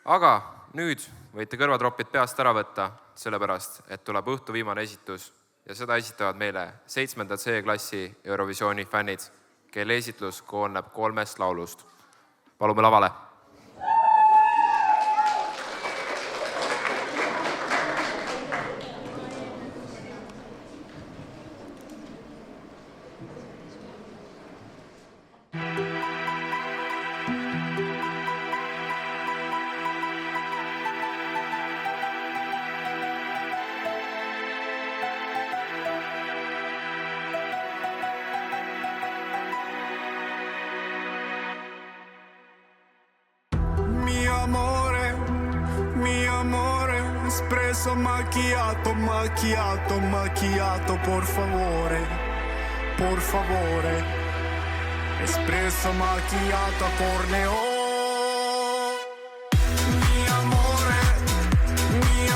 Aga nüüd võite kõrvatropid peast ära võtta, sellepärast, et tuleb õhtu viimane esitus ja seda esitavad meile 7. C-klassi Eurovisiooni fännid, kelle esitlus koosneb 3 laulust. Palume lavale! Espresso macchiato, macchiato, macchiato, por favore, por favore. Espresso macchiato a corneo. Mi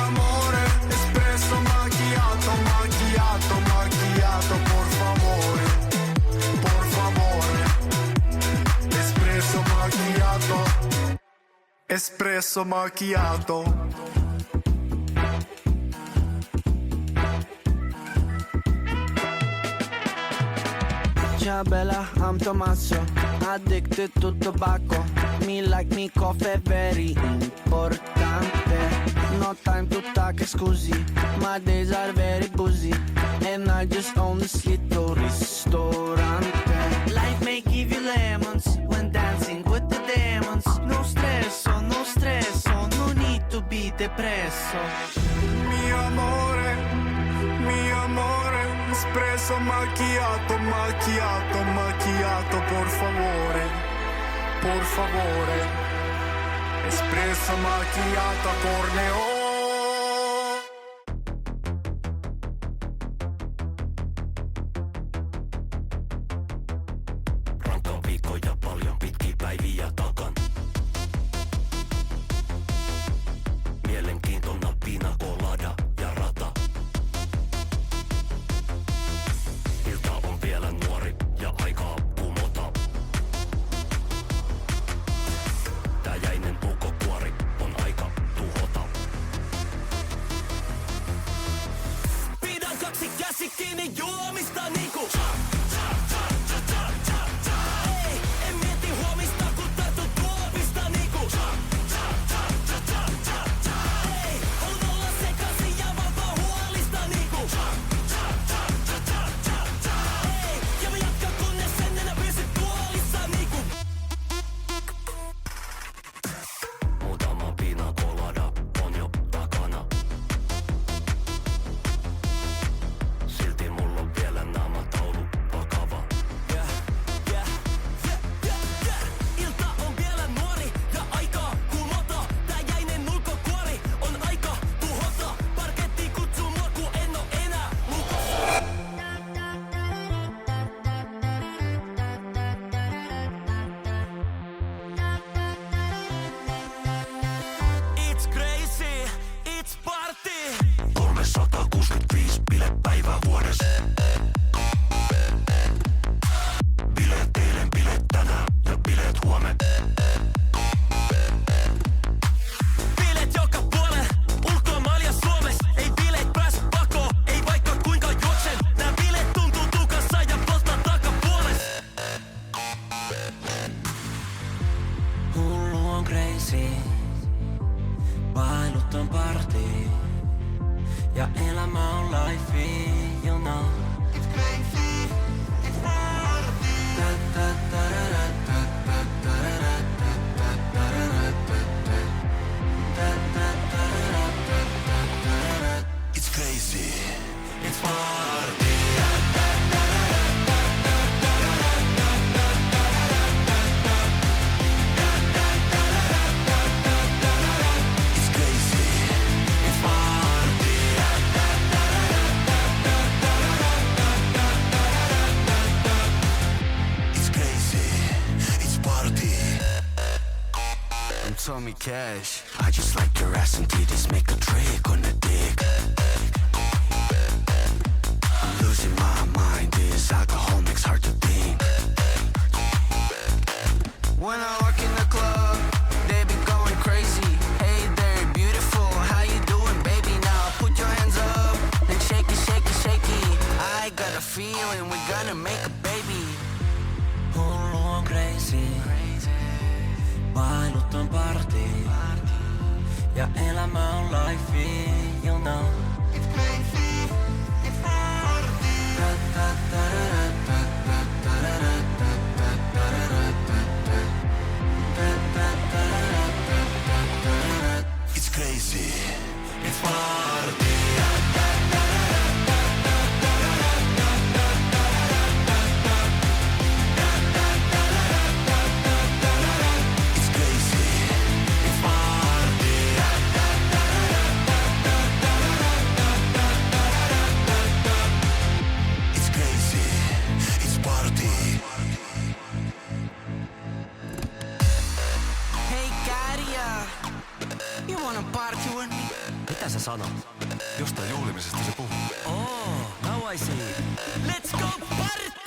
amore, espresso macchiato, macchiato, macchiato, por favore, por favore. Espresso macchiato, espresso macchiato. Ciao bella, I'm Tommaso, addicted to tobacco. Me like me coffee very importante. No time to talk, scusi, my days are very busy. And I just own this little ristorante. Life may give you lemons when dancing with the demons. No stresso, no need to be depresso. Mi amore, espresso macchiato, macchiato, macchiato, por favore, por favore. Espresso macchiato a corneo. Tommy Cash. I just like your ass and titties, make a trick on the dick. I'm losing my mind, this alcohol makes hard to think. When I walk in the club, they be going crazy. and we're gonna make a baby. Hullu on crazy. Bailut on party. Ja elämä on life, you know. It's crazy, it's party. It's crazy, it's party. You wanna party with me? Mitä sä sanot? Jostain juhlimisesta se puhuu. Oh, now I see. Let's go party!